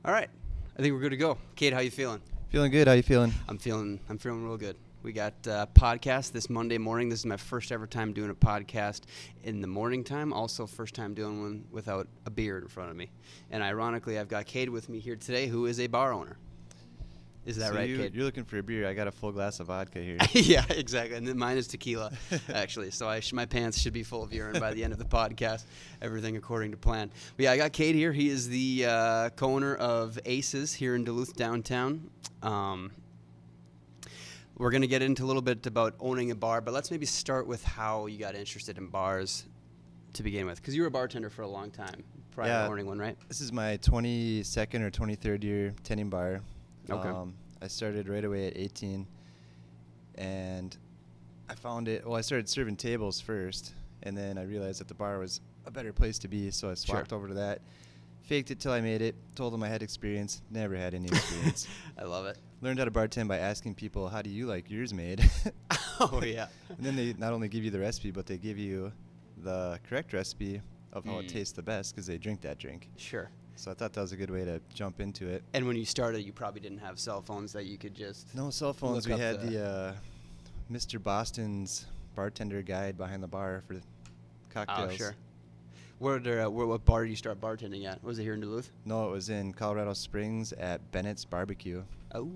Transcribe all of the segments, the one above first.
All right. I think we're good to go. Cade, how you feeling? Feeling good. How you feeling? I'm feeling real good. We got a podcast this Monday morning. This is my first ever time doing a podcast in the morning time. Also, first time doing one without a beer in front of me. And ironically, I've got Cade with me here today, who is a bar owner. Is that right, Cade? You're looking for a beer. I got a full glass of vodka here. Yeah, exactly. And then mine is tequila, actually. So my pants should be full of urine by the end of the podcast. Everything according to plan. But yeah, I got Cade here. He is the co-owner of Aces here in Duluth downtown. We're going to get into a little bit about owning a bar, but let's maybe start with how you got interested in bars to begin with. Because you were a bartender for a long time prior to owning one, right? This is my 22nd or 23rd year tending bar. Okay. I started right away at 18, and I found it. Well, I started serving tables first, and then I realized that the bar was a better place to be, so I swapped over to that. Faked it till I made it. Told them I had experience. Never had any experience. I love it. Learned how to bartend by asking people, "How do you like yours made?" Oh yeah. And then they not only give you the recipe, but they give you the correct recipe of how it tastes the best because they drink that drink. Sure. So I thought that was a good way to jump into it. And when you started, you probably didn't have cell phones that you could just... No cell phones. We had the Mr. Boston's bartender guide behind the bar for cocktails. Oh, sure. What bar did you start bartending at? Was it here in Duluth? No, it was in Colorado Springs at Bennett's Barbecue. Oh.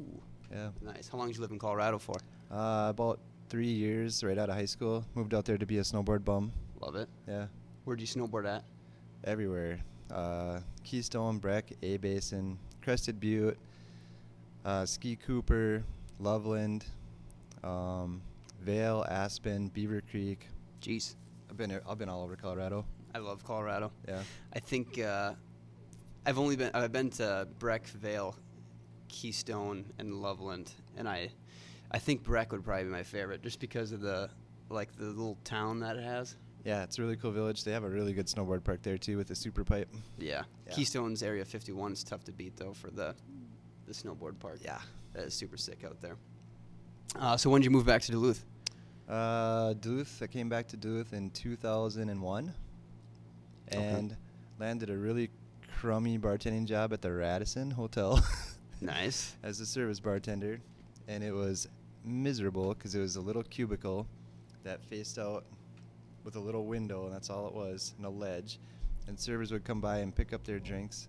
Yeah. Nice. How long did you live in Colorado for? About 3 years right out of high school. Moved out there to be a snowboard bum. Love it. Yeah. Where'd you snowboard at? Everywhere. Keystone, Breck, A Basin, Crested Butte, Ski Cooper, Loveland, Vail, Aspen, Beaver Creek. Jeez. I've been all over Colorado. I love Colorado. Yeah. I think I've been to Breck, Vail, Keystone, and Loveland, and I think Breck would probably be my favorite just because of the little town that it has. Yeah, it's a really cool village. They have a really good snowboard park there, too, with the super pipe. Yeah. Keystone Area 51 is tough to beat, though, for the snowboard park. Yeah. That is super sick out there. So when did you move back to Duluth? Duluth. I came back to Duluth in 2001 and landed a really crummy bartending job at the Radisson Hotel. Nice. As a service bartender. And it was miserable because it was a little cubicle that faced out with a little window, and that's all it was, and a ledge. And servers would come by and pick up their drinks.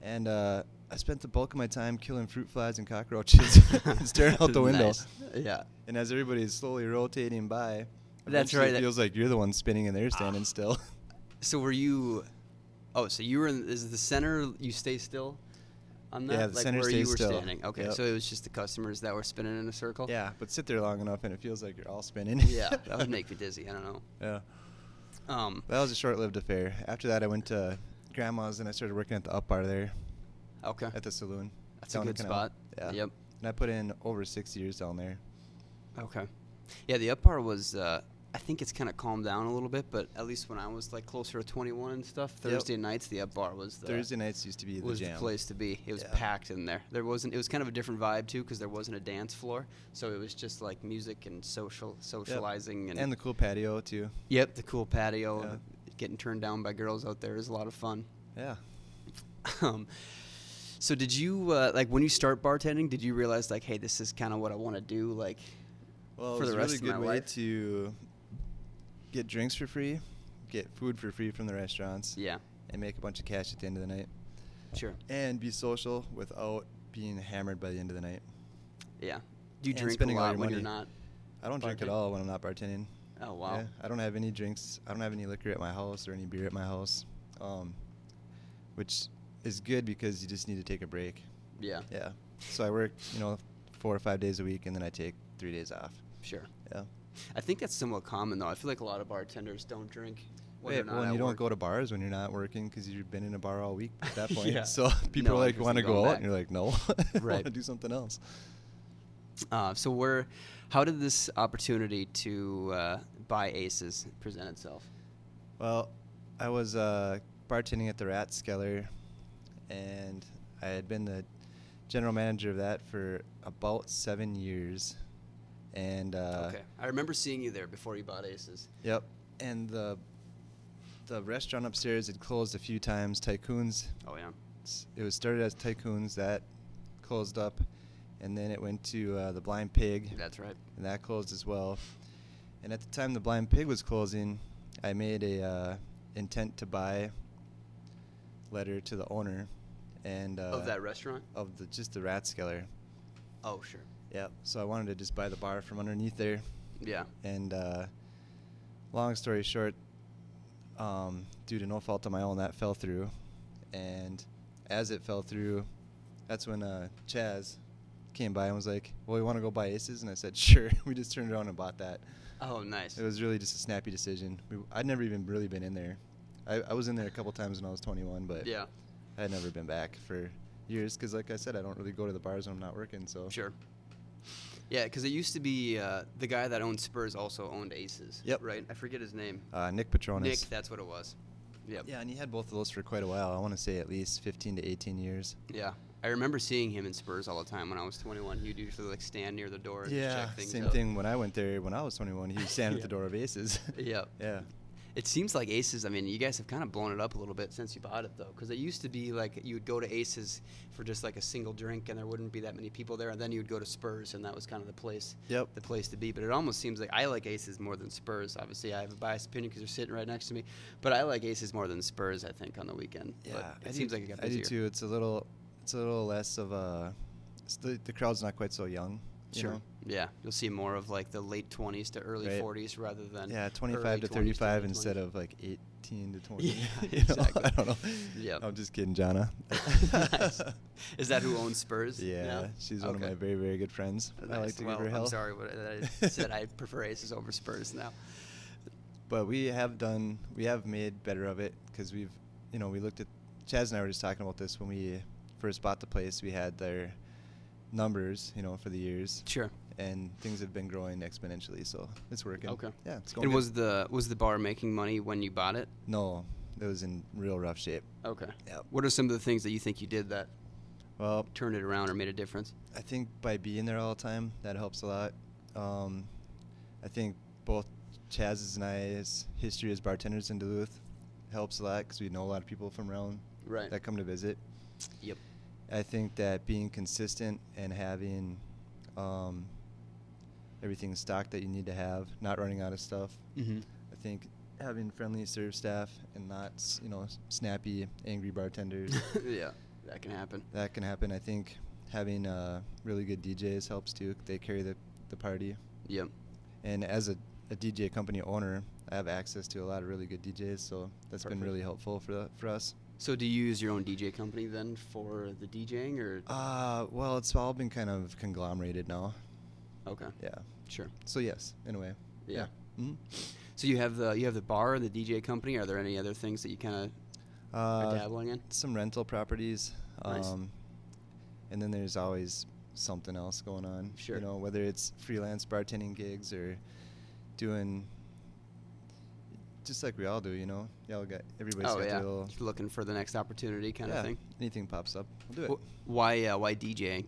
And I spent the bulk of my time killing fruit flies and cockroaches and staring out the window. Nice. Yeah. And as everybody's slowly rotating by, That's right. It feels like you're the one spinning and they're standing still. So were you... Oh, so you were in... Is the center... You stay still on that? Yeah, the center where stays you were still. standing. Okay, Yep. so it was just the customers that were spinning in a circle? Yeah, but sit there long enough and it feels like you're all spinning. Yeah, that would make me dizzy. I don't know. Yeah. Um, That was a short-lived affair. After that, I went to Grandma's and I started working at the up bar there okay. at the saloon. That's a down the good canal. spot. Yeah. Yep. And I put in over 6 years down there. Okay. Yeah, the up bar was... I think it's kind of calmed down a little bit, but at least when I was like closer to 21 and stuff, Thursday nights the up bar was the Thursday nights used to be the jam. the place to be. It was packed in there. It was kind of a different vibe too because there wasn't a dance floor, so it was just like music and socializing and the cool patio too. Yep, the cool patio. Yeah. Getting turned down by girls out there is a lot of fun. Yeah. So did you like when you start bartending? Did you realize like, hey, this is kind of what I want to do, like, Well, for it was the a rest really of good my way life? to get drinks for free, get food for free from the restaurants, Yeah, and make a bunch of cash at the end of the night, sure. and be social without being hammered by the end of the night. Yeah. Do you And drink a spending all lot your when you're money. not? I don't drink at Bartending? all when I'm not bartending. Oh wow. Yeah, I don't have any drinks. I don't have any liquor at my house or any beer at my house, which is good because you just need to take a break. Yeah. Yeah. So I work, 4 or 5 days a week, and then I take 3 days off. Sure. Yeah. I think that's somewhat common though. I feel like a lot of bartenders don't drink when they're not Well, and at you don't work. go to bars when you're not working because you've been in a bar all week at that point. Yeah. So people No are like, interest want to in go going out, back. and you're like, no, I Right. want to do something else. So how did this opportunity to buy Aces present itself? Well, I was bartending at the Ratskeller, and I had been the general manager of that for about 7 years. And Okay. I remember seeing you there before you bought Aces. Yep. And the restaurant upstairs had closed a few times. Tycoon's Oh yeah. it was started as Tycoons, that closed up, and then it went to the Blind Pig. That's right. And that closed as well. And at the time the Blind Pig was closing, I made a intent to buy letter to the owner, and Of that restaurant? of just the Rathskeller. Oh, sure. Yeah. So I wanted to just buy the bar from underneath there. Yeah. And long story short, due to no fault of my own, that fell through. And as it fell through, that's when Chaz came by and was like, well, we want to go buy Aces? And I said, sure. We just turned around and bought that. Oh, nice. It was really just a snappy decision. I'd never even really been in there. I was in there a couple times when I was 21, but Yeah. I had never been back for years because, like I said, I don't really go to the bars when I'm not working. So Sure. Yeah, because it used to be the guy that owned Spurs also owned Aces. Yep. Right? I forget his name. Nick Petronas. Nick, that's what it was. Yep. Yeah, and he had both of those for quite a while. I want to say at least 15 to 18 years. Yeah. I remember seeing him in Spurs all the time when I was 21. He'd usually like stand near the door and check things same out. thing when I went there when I was 21. He was standing at the door of Aces. Yep. Yeah. It seems like Aces, I mean, you guys have kind of blown it up a little bit since you bought it, though, because it used to be like you would go to Aces for just like a single drink and there wouldn't be that many people there, and then you would go to Spurs, and that was kind of the place to be. But it almost seems like I like Aces more than Spurs. Obviously, I have a biased opinion because they're sitting right next to me, but I like Aces more than Spurs, I think, on the weekend. Yeah, but it seems like it got busier. I do too. It's a little less of a. The crowd's not quite so young. You know? Yeah, you'll see more of like the late 20s to early 40s rather than 25 to 35 instead of like 18 to 20. Yeah, you know? exactly. I don't know. Yeah, I'm just kidding, Jonna. Nice. Is that who owns Spurs? Yeah, now? she's one of my very, very good friends. Nice. I like to well, give her hell. I'm sorry, but I said I prefer Aces over Spurs now. But we have made better of it because we looked at, Chaz and I were just talking about this when we first bought the place. We had their numbers, for the years. Sure. And things have been growing exponentially, so it's working. Okay. Yeah, it's going And good. was the bar making money when you bought it? No, it was in real rough shape. Okay. Yep. What are some of the things that you think you did that Well, turned it around or made a difference? I think by being there all the time, that helps a lot. I think both Chaz's and I's history as bartenders in Duluth helps a lot because we know a lot of people from around that come to visit. Yep. I think that being consistent and having everything stocked that you need to have, not running out of stuff. Mm-hmm. I think having friendly serve staff and not, snappy, angry bartenders. Yeah, that can happen. That can happen. I think having really good DJs helps too. They carry the party. Yep. And as a DJ company owner, I have access to a lot of really good DJs, so that's been really helpful for us. So do you use your own DJ company then for the DJing, or? Well, it's all been kind of conglomerated now. Okay. Yeah. Sure. So yes, in a way. Yeah. Mm-hmm. So you have the bar and the DJ company. Are there any other things that you kind of are dabbling in? Some rental properties. Nice. And then there's always something else going on. Sure. Whether it's freelance bartending gigs or doing just like we all do, everybody's got their little. Just looking for the next opportunity kind of thing. Anything pops up, we'll do it. Why DJing?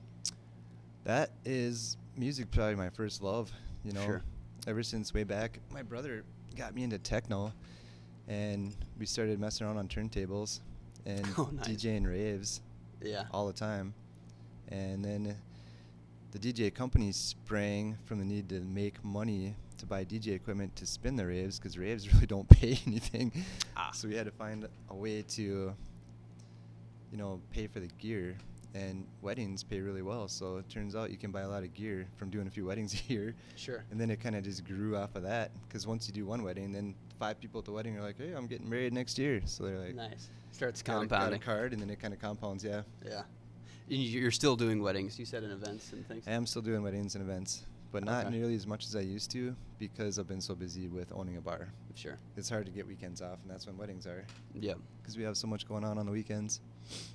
That is music, probably my first love. Sure. Ever since way back, my brother got me into techno, and we started messing around on turntables and DJing raves. Yeah. All the time, and then the DJ company sprang from the need to make money to buy DJ equipment to spin the raves because raves really don't pay anything. So we had to find a way to, pay for the gear. And weddings pay really well, so it turns out you can buy a lot of gear from doing a few weddings a year. Sure. And then it kind of just grew off of that, because once you do one wedding, then 5 people at the wedding are like, hey, I'm getting married next year. So they're like, nice. Starts got compounding. a card, and then it kind of compounds, yeah. Yeah. You're still doing weddings, you said, and events and things? I am still doing weddings and events, but not nearly as much as I used to because I've been so busy with owning a bar. Sure. It's hard to get weekends off, and that's when weddings are. Yeah. Because we have so much going on the weekends.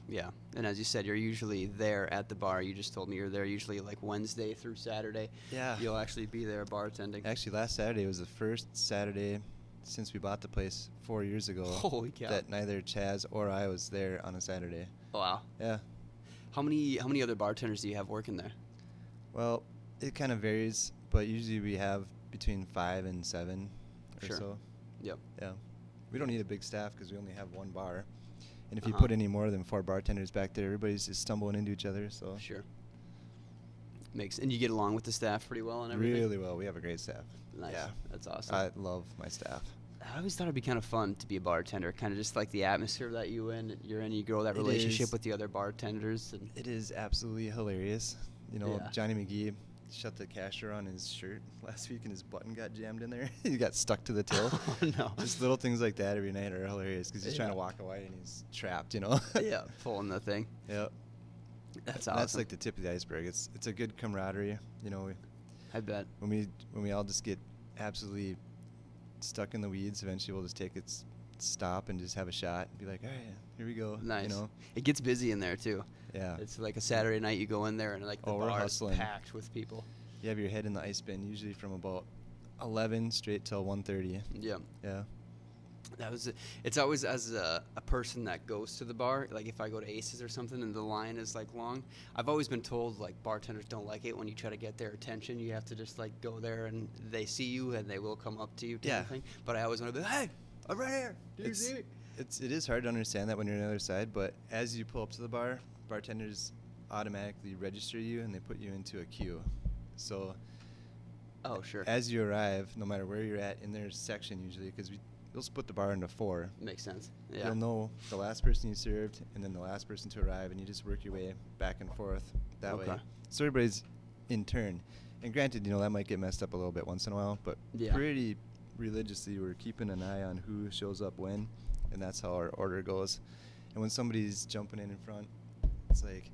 Yeah, and as you said, you're usually there at the bar. You just told me you're there usually like Wednesday through Saturday. Yeah. You'll actually be there bartending. Actually, last Saturday was the first Saturday since we bought the place 4 years ago. Holy cow. That neither Chaz or I was there on a Saturday. Wow. Yeah. How many other bartenders do you have working there? Well, it kind of varies, but usually we have between 5 and 7 or so. Yep. Yeah. We don't need a big staff because we only have one bar. And if you put any more than 4 bartenders back there, everybody's just stumbling into each other. So Sure. And you get along with the staff pretty well and everything? really well. We have a great staff. Nice. Yeah. That's awesome. I love my staff. I always thought it'd be kind of fun to be a bartender, kind of just like the atmosphere that you're in, you grow that relationship with the other bartenders. And it is absolutely hilarious. You know, Yeah. Johnny McGee shut the casher on his shirt last week and his button got jammed in there. He got stuck to the till. Oh, no. Just little things like that every night are hilarious because he's trying to Yeah. walk away and he's trapped, you know? Yeah, pulling the thing. Yep. That's awesome. That's like the tip of the iceberg. It's a good camaraderie. You know, I bet. when we all just get absolutely stuck in the weeds, eventually we'll just take its stop and just have a shot and be like, all right, here we go. Nice. You know? It gets busy in there too. Yeah. It's like a Saturday night you go in there and like the we're bar is hustling. packed with people. You have your head in the ice bin usually from about 11 straight till 1:30. Yeah. Yeah. It's always as a person that goes to the bar, like if I go to Aces or something and the line is like long, I've always been told like bartenders don't like it when you try to get their attention. You have to just like go there and they see you and they will come up to you type of thing. But I always want to be, hey, I'm right here. Do you see me? It is hard to understand that when you're on the other side, but as you pull up to the bar, bartenders automatically register you and they put you into a queue. So Oh, sure. as you arrive, no matter where you're at in their section usually, because they'll split the bar into 4. Makes sense. Yeah. You'll know the last person you served and then the last person to arrive, and you just work your way back and forth that way. Okay. So everybody's in turn. And granted, you know, that might get messed up a little bit once in a while, but Yeah. pretty religiously we're keeping an eye on who shows up when, and that's how our order goes. And when somebody's jumping in front, it's like,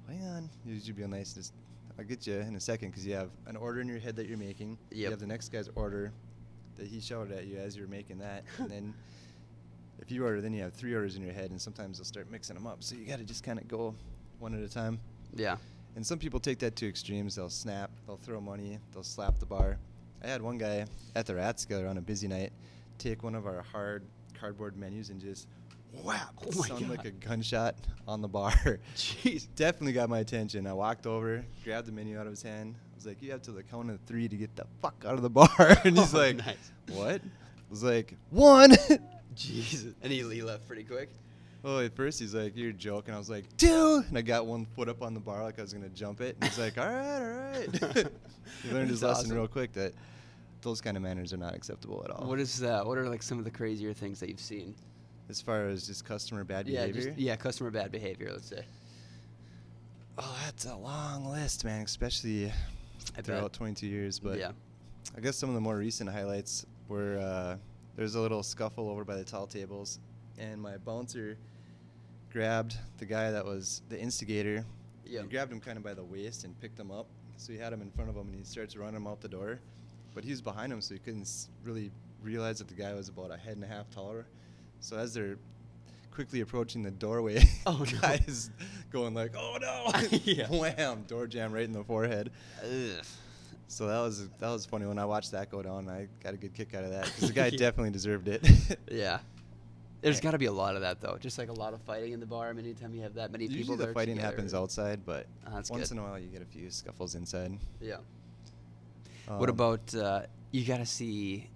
hang on, you should be nice. Just, I'll get you in a second, because you have an order in your head that you're making. You Yep. have the next guy's order that he shouted at you as you're making that, and then if you order, then you have 3 orders in your head, and sometimes they'll start mixing them up. So you got to just kind of go one at a time. Yeah. And some people take that to extremes. They'll snap, they'll throw money, they'll slap the bar. I had one guy at the Ratskiller on a busy night take one of our hard cardboard menus and just whap, Oh my sound like God. a gunshot on the bar. Jeez. Definitely got my attention. I walked over, grabbed the menu out of his hand. I was like, you have to the count of 3 to get the fuck out of the bar. And he's Oh, like, nice. what? I was like, 1. Jesus. And he left pretty quick. Oh, at first he's like, you're joking. I was like, 2. And I got one foot up on the bar like I was going to jump it. And he's like, all right. He learned his That's lesson awesome. real quick that those kind of manners are not acceptable at all. What are like some of the crazier things that you've seen? As far as just customer bad behavior? Customer bad behavior, let's say. Oh, that's a long list, man, especially I throughout bet. 22 years. But Yeah. I guess some of the more recent highlights were there's a little scuffle over by the tall tables, and my bouncer grabbed the guy that was the instigator. Yeah. He grabbed him kind of by the waist and picked him up. So he had him in front of him, and he starts running him out the door. But he was behind him, so he couldn't really realize that the guy was about a head and a half taller. So as they're quickly approaching the doorway, Oh, the no. guy is going like, oh, no. Yeah. Wham, door jam right in the forehead. Ugh. So that was funny when I watched that go down. I got a good kick out of that because the guy Yeah. definitely deserved it. Yeah. There's got to be a lot of that, though. Just like a lot of fighting in the bar. I mean, anytime you have that many people Usually there the fighting together. happens outside, but That's once good. in a while you get a few scuffles inside. Yeah. What about you got to see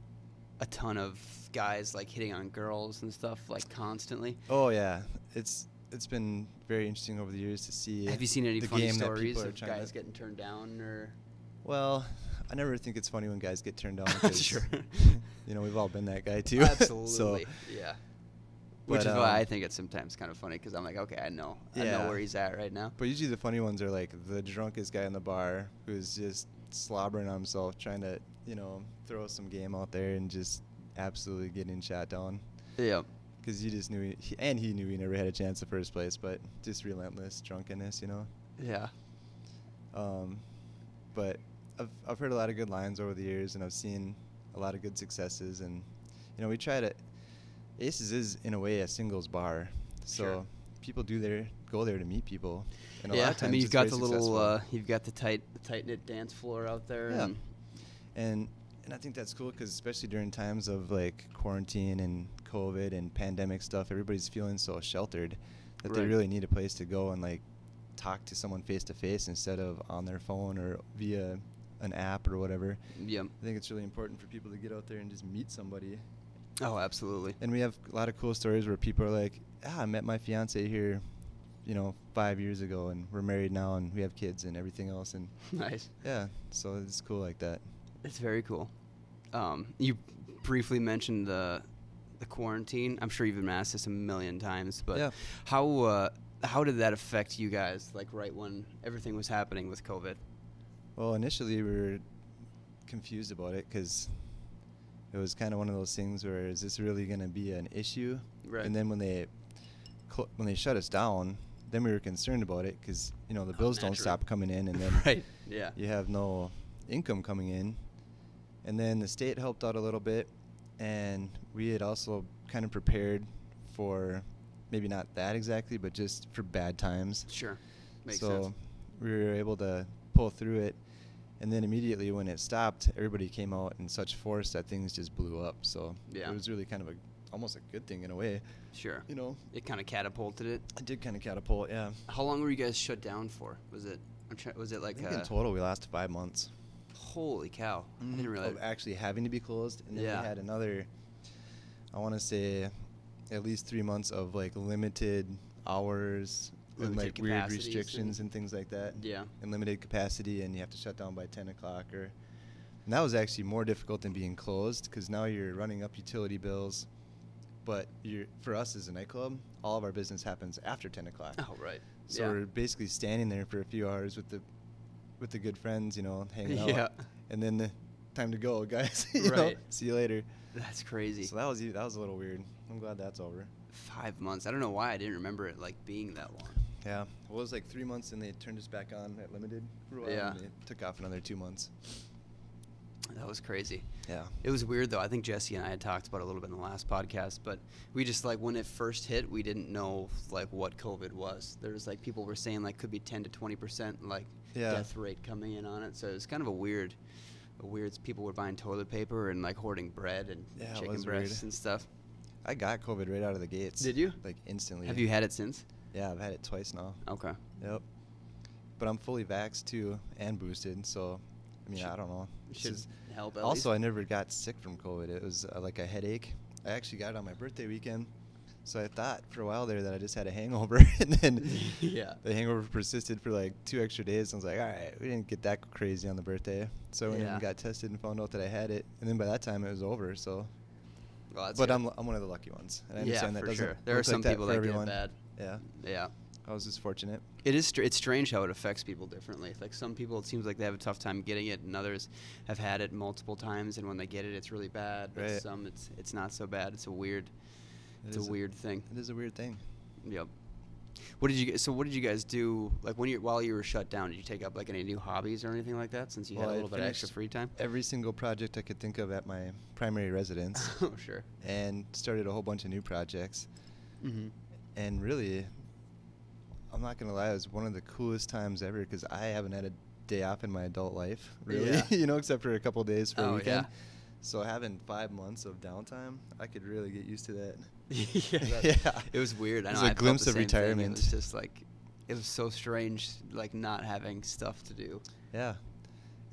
a ton of guys like hitting on girls and stuff like constantly? Oh yeah, it's been very interesting over the years to see. Have you seen any the funny game that stories people are of trying guys to- getting turned down or? Well, I never think it's funny when guys get turned down. 'Cause, Sure. You know, we've all been that guy too. Absolutely. So, Yeah. Which but, is why I think it's sometimes kind of funny because I'm like, okay, I know Yeah. where he's at right now. but usually the funny ones are like the drunkest guy in the bar who's just slobbering on himself, trying to, you know, throw some game out there and just absolutely getting shot down. Yeah. Because you just knew, he knew he never had a chance in the first place, but just relentless drunkenness, you know. Yeah. But I've heard a lot of good lines over the years, and I've seen a lot of good successes, and you know, we try to. Aces is in a way a singles bar, so Sure. people go there to meet people. And a lot Yeah. of times I mean, you've it's got very the little, successful. you've got the tight knit dance floor out there. Yeah. And And I think that's cool because especially during times of like quarantine and COVID and pandemic stuff, everybody's feeling so sheltered that they Right. really need a place to go and like talk to someone face to face instead of on their phone or via an app or whatever. yeah. I think it's really important for people to get out there and just meet somebody Oh, absolutely. And we have a lot of cool stories where people are like, I met my fiance here, 5 years ago, and we're married now, and we have kids and everything else. And Nice. yeah, so it's cool like that. It's very cool. You briefly mentioned the quarantine. I'm sure you've been asked this a million times, but Yeah. how did that affect you guys? Like right when everything was happening with COVID. Well, initially we were confused about it because it was kind of one of those things where is this really going to be an issue? Right. And then when they shut us down, then we were concerned about it because the bills don't naturally. stop coming in, and then Right. Yeah. you have no income coming in. And then the state helped out a little bit, and we had also kind of prepared for maybe not that exactly, but just for bad times. Sure. Makes so sense. we were able to pull through it. And then immediately when it stopped, everybody came out in such force that things just blew up. So Yeah. it was really kind of almost a good thing in a way. Sure. It It kind of catapulted it. did kind of catapult, yeah. How long were you guys shut down for? Was it like I think in total we lasted 5 months. Holy cow. I didn't realize. Of actually having to be closed. And then Yeah. we had another, I want to say, at least 3 months of like limited hours and Limited like weird capacities restrictions and- and things like that. Yeah. And limited capacity, and you have to shut down by 10 o'clock. And that was actually more difficult than being closed because now you're running up utility bills. But for us as a nightclub, all of our business happens after 10 o'clock. Oh, right. So yeah. we're basically standing there for a few hours with the good friends, hanging out. Yeah. And then the time to go, guys. Right. See you later. That's crazy. So that was a little weird. I'm glad that's over. 5 months. I don't know why I didn't remember it like being that long. Yeah. Well, it was like 3 months, and they turned us back on at limited for a while. Yeah. And they took off another 2 months. That was crazy. Yeah. It was weird though. I think Jesse and I had talked about it a little bit in the last podcast, but we just like when it first hit, we didn't know like what COVID was. There was like people were saying like could be 10 to 20% like death rate coming in on it. So it was kind of a weird. People were buying toilet paper and like hoarding bread and chicken breasts and stuff. I got COVID right out of the gates. Did you? Like instantly. Have you had it since? Yeah, I've had it twice now. Okay. Yep. But I'm fully vaxxed too and boosted, so I mean, I don't know. Should help. Also, I never got sick from COVID. It was like a headache. I actually got it on my birthday weekend, so I thought for a while there that I just had a hangover, and then yeah, the hangover persisted for like 2 extra days. I was like, all right, we didn't get that crazy on the birthday, so I went in and got tested and found out that I had it, and then by that time it was over. So, well, but I'm one of the lucky ones. And I understand that for doesn't sure. There are some like people that get it bad. Yeah. Yeah. I was just fortunate. It is. It's strange how it affects people differently. Like some people, it seems like they have a tough time getting it, and others have had it multiple times, and when they get it, it's really bad. But Right. some, it's not so bad. It's a weird thing. It is a weird thing. Yep. What did you guys do? Like while you were shut down, did you take up like any new hobbies or anything like that? Since you had a little bit of extra free time. Every single project I could think of at my primary residence. Oh, sure. And started a whole bunch of new projects. Mm-hmm. And really, I'm not gonna lie, it was one of the coolest times ever because I haven't had a day off in my adult life, really. Yeah. Except for a couple of days for a weekend. Yeah. So having 5 months of downtime, I could really get used to that. Yeah. It was weird. It was a glimpse of retirement. It was just like, it was so strange, like not having stuff to do. Yeah.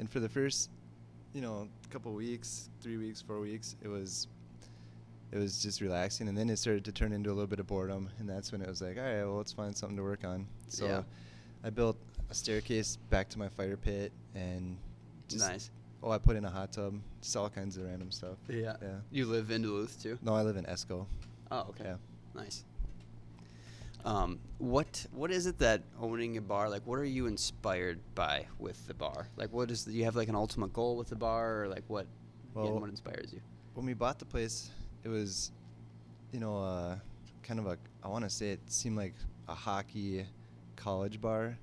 And for the first, couple weeks, 3 weeks, 4 weeks, it was just relaxing, and then it started to turn into a little bit of boredom, and that's when it was like, all right, well, let's find something to work on. So I built a staircase back to my fire pit, and just, nice. I put in a hot tub, just all kinds of random stuff. Yeah. Yeah. You live in Duluth too? No, I live in Esco. Oh, okay. Yeah. Nice. What is it that owning a bar, like what are you inspired by with the bar? Like do you have like an ultimate goal with the bar, or like what inspires you? When we bought the place, it was, kind of I want to say it seemed like a hockey college bar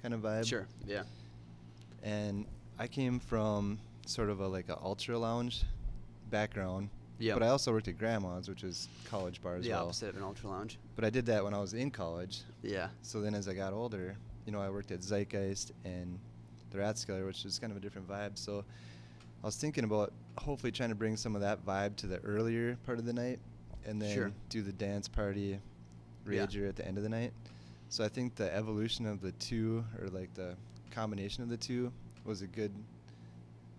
kind of vibe. Sure, yeah. And I came from sort of like a ultra lounge background. Yeah. But I also worked at Grandma's, which is college bar as well. The opposite of an ultra lounge. But I did that when I was in college. Yeah. So then as I got older, I worked at Zeitgeist and the Rathskeller, which is kind of a different vibe. So I was thinking about hopefully trying to bring some of that vibe to the earlier part of the night, and then do the dance party rager at the end of the night. So I think the evolution of the two, or like the combination of the two, was a good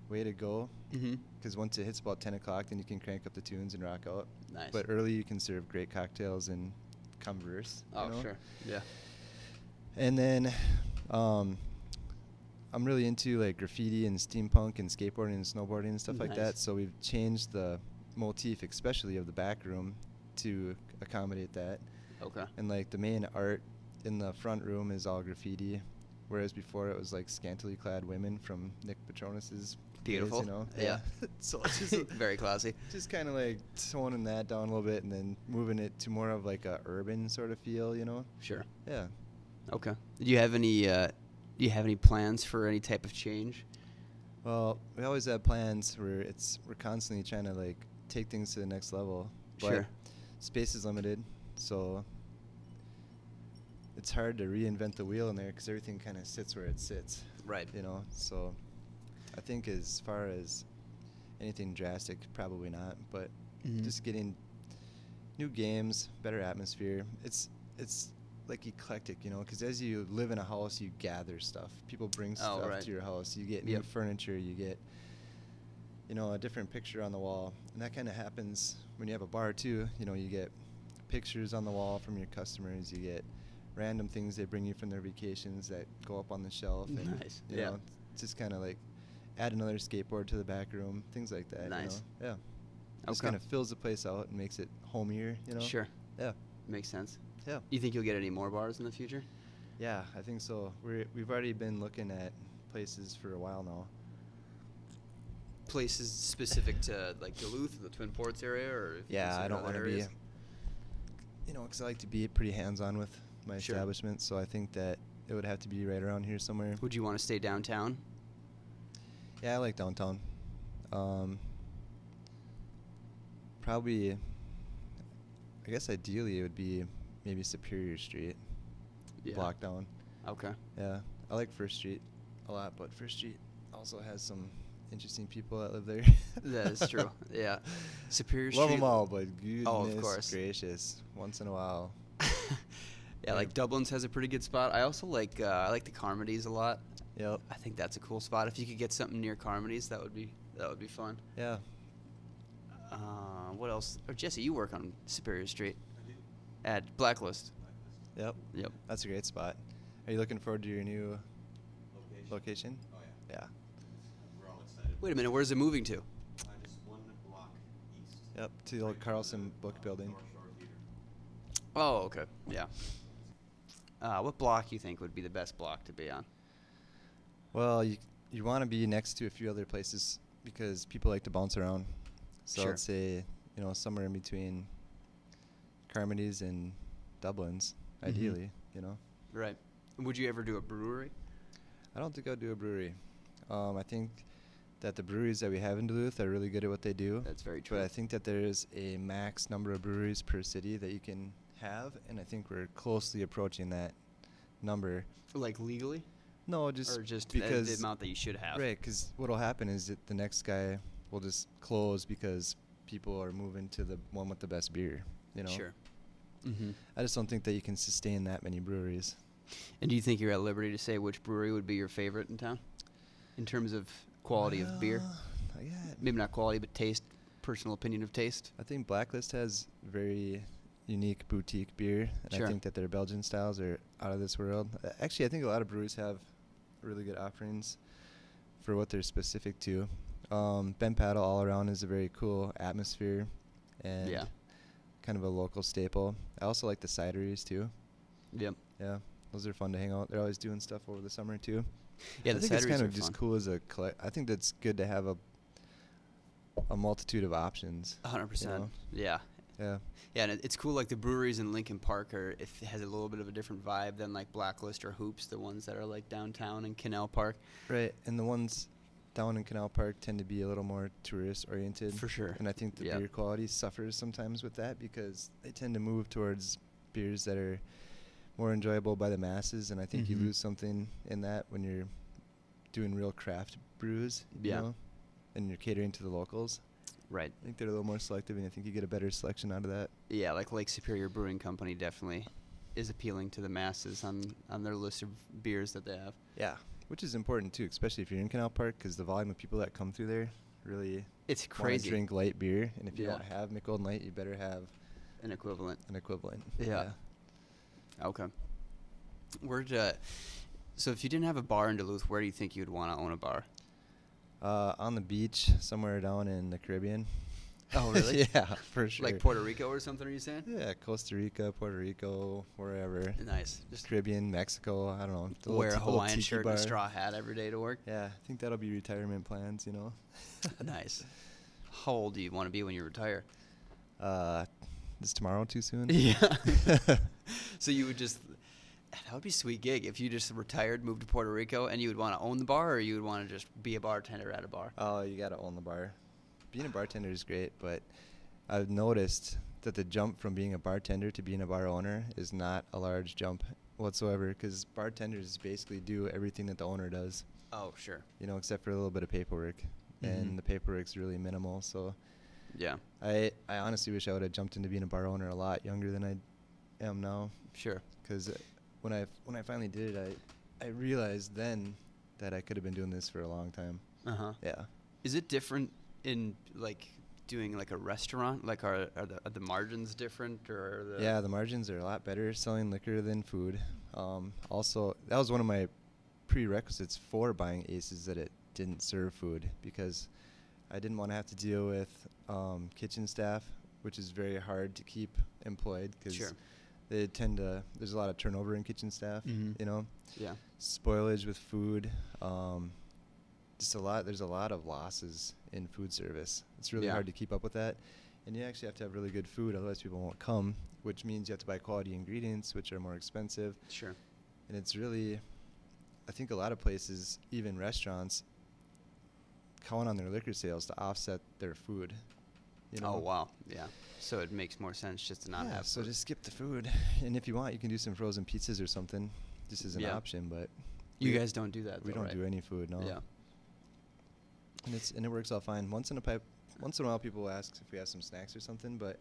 way to go. Mm-hmm. Because once it hits about 10 o'clock, then you can crank up the tunes and rock out. Nice. But early, you can serve great cocktails and converse. Oh, you know? sure. Yeah. And then I'm really into like graffiti and steampunk and skateboarding and snowboarding and stuff like Nice. that. So we've changed the motif, especially of the back room, to accommodate that. Okay. And like the main art in the front room is all graffiti, whereas before it was like scantily clad women from Nick Patronus's Beautiful. days, you know? Yeah. So it's just very classy. just kind of like toning that down a little bit and then moving it to more of like a urban sort of feel, you know? Sure. Yeah. Okay. Do you have any plans for any type of change? Well, we always have plans where we're constantly trying to like take things to the next level. But Sure. space is limited, so it's hard to reinvent the wheel in there because everything kind of sits where it sits. Right. You know, so I think as far as anything drastic, probably not. But just getting new games, better atmosphere. It's like eclectic, you know, because as you live in a house, you gather stuff. People bring stuff right. to your house. You get new furniture. You get, you know, a different picture on the wall. And that kind of happens when you have a bar, too. You know, you get pictures on the wall from your customers. You get random things they bring you from their vacations that go up on the shelf. And, Nice. you know, just kind of like add another skateboard to the back room, things like that. Nice. You know? Yeah. Just Okay. kind of fills the place out and makes it homier, you know? Sure. Yeah. Makes sense. Yeah. You think you'll get any more bars in the future? Yeah, I think so. We've already been looking at places for a while now. Places specific to like Duluth, the Twin Ports area, or if you Yeah, I consider don't other want to be, areas? you know, because I like to be pretty hands-on with my Sure. establishment, so I think that it would have to be right around here somewhere. Would you want to stay downtown? Yeah, I like downtown. Probably, I guess ideally it would be maybe Superior Street, block down. Okay. Yeah, I like First Street a lot, but First Street also has some interesting people that live there. That is true. Yeah. Superior Love Street. them all, but goodness of course. gracious, once in a while. Yeah, like Dublin's has a pretty good spot. I also like the Carmody's a lot. Yep. I think that's a cool spot. If you could get something near Carmody's, that would be fun. Yeah. What else? Oh, Jesse, you work on Superior Street at Blacklist. Yep. Yep. That's a great spot. Are you looking forward to your new location? Oh, yeah. Yeah. We're all excited. Wait a minute, where's it moving to? Just one block east. Yep. To the old Carlson Book Building. North Shore Theater. Oh, okay. Yeah. What block you think would be the best block to be on? Well, you want to be next to a few other places because people like to bounce around. So Sure. I'd say, you know, somewhere in between Carmody's and Dublin's, ideally, you know. Right. Would you ever do a brewery? I don't think I'll do a brewery. I think that the breweries that we have in Duluth are really good at what they do. That's very true. But I think that there is a max number of breweries per city that you can have, and I think we're closely approaching that number. Like legally? No, just Or just because the amount that you should have? Right, because what'll happen is that the next guy will just close because people are moving to the one with the best beer. You know. Sure. Mm-hmm. I just don't think that you can sustain that many breweries. And do you think you're at liberty to say which brewery would be your favorite in town? In terms of quality of beer? Yeah. Maybe not quality, but taste, personal opinion of taste? I think Blacklist has very unique boutique beer, and Sure. I think that their Belgian styles are out of this world. Actually, I think a lot of breweries have really good offerings for what they're specific to. Ben Paddle all around is a very cool atmosphere and Yeah. kind of a local staple. I also like the cideries too. Yep. Yeah, those are fun to hang out. They're always doing stuff over the summer too. Yeah, I the think it's cideries kind are of just fun. cool as I think that's good to have a multitude of options. 100%. You know? Yeah. Yeah. Yeah, and it's cool. Like the breweries in Lincoln Park if it has a little bit of a different vibe than like Blacklist or Hoops, the ones that are like downtown in Canal Park. Right, and the ones down in Canal Park tend to be a little more tourist oriented. For sure. And I think the Yep. beer quality suffers sometimes with that because they tend to move towards beers that are more enjoyable by the masses, and I think you Mhm. lose something in that when you're doing real craft brews, Yeah. you know, and you're catering to the locals. Right. I think they're a little more selective, and I think you get a better selection out of that. Yeah, like Lake Superior Brewing Company definitely is appealing to the masses on their list of beers that they have. Yeah, Which is important too, especially if you're in Canal Park, because the volume of people that come through there really It's want to crazy. drink light beer, and if you Yeah. don't have Mick Golden Light, you better have An equivalent. an equivalent. Yeah. Okay. So if you didn't have a bar in Duluth, where do you think you'd want to own a bar? On the beach, somewhere down in the Caribbean. Oh, really? Yeah, for sure. Like Puerto Rico or something, are you saying? Yeah, Costa Rica, Puerto Rico, wherever. Nice. Just Caribbean, Mexico, I don't know. wear a little Hawaiian tiki shirt bar. and a straw hat every day to work. Yeah, I think that'll be retirement plans, you know. Nice. How old do you want to be when you retire? Is tomorrow too soon? Yeah. So you would just, that would be a sweet gig if you just retired, moved to Puerto Rico, and you would want to own the bar, or you would want to just be a bartender at a bar? Oh, you got to own the bar. Being a bartender is great, but I've noticed that the jump from being a bartender to being a bar owner is not a large jump whatsoever, because bartenders basically do everything that the owner does, Oh, sure. you know, except for a little bit of paperwork. Mhm. And the paperwork's really minimal, so Yeah, I honestly wish I would have jumped into being a bar owner a lot younger than I am now, sure. because when I finally did it, I realized then that I could have been doing this for a long time. Uh-huh. Yeah. Is it different in, like, doing, like, a restaurant? Like, are the margins different, or are the... Yeah, the margins are a lot better selling liquor than food. Also, that was one of my prerequisites for buying Aces, that it didn't serve food, because I didn't want to have to deal with kitchen staff, which is very hard to keep employed, because Sure. they tend to, there's a lot of turnover in kitchen staff, Mhm. you know, Yeah. spoilage with food, there's a lot of losses in food service. It's really Yeah. hard to keep up with that, and you actually have to have really good food, otherwise people won't come, which means you have to buy quality ingredients, which are more expensive. Sure. And it's really, I think a lot of places, even restaurants, count on their liquor sales to offset their food. You know? Oh, wow. Yeah. So it makes more sense just to not Yeah, have so food. just skip the food. And if you want, you can do some frozen pizzas or something. This is an Yeah. option, but You we- guys don't do that, we though, don't right? do any food, no. Yeah. And it works out fine. Once in a while, people will ask if we have some snacks or something, but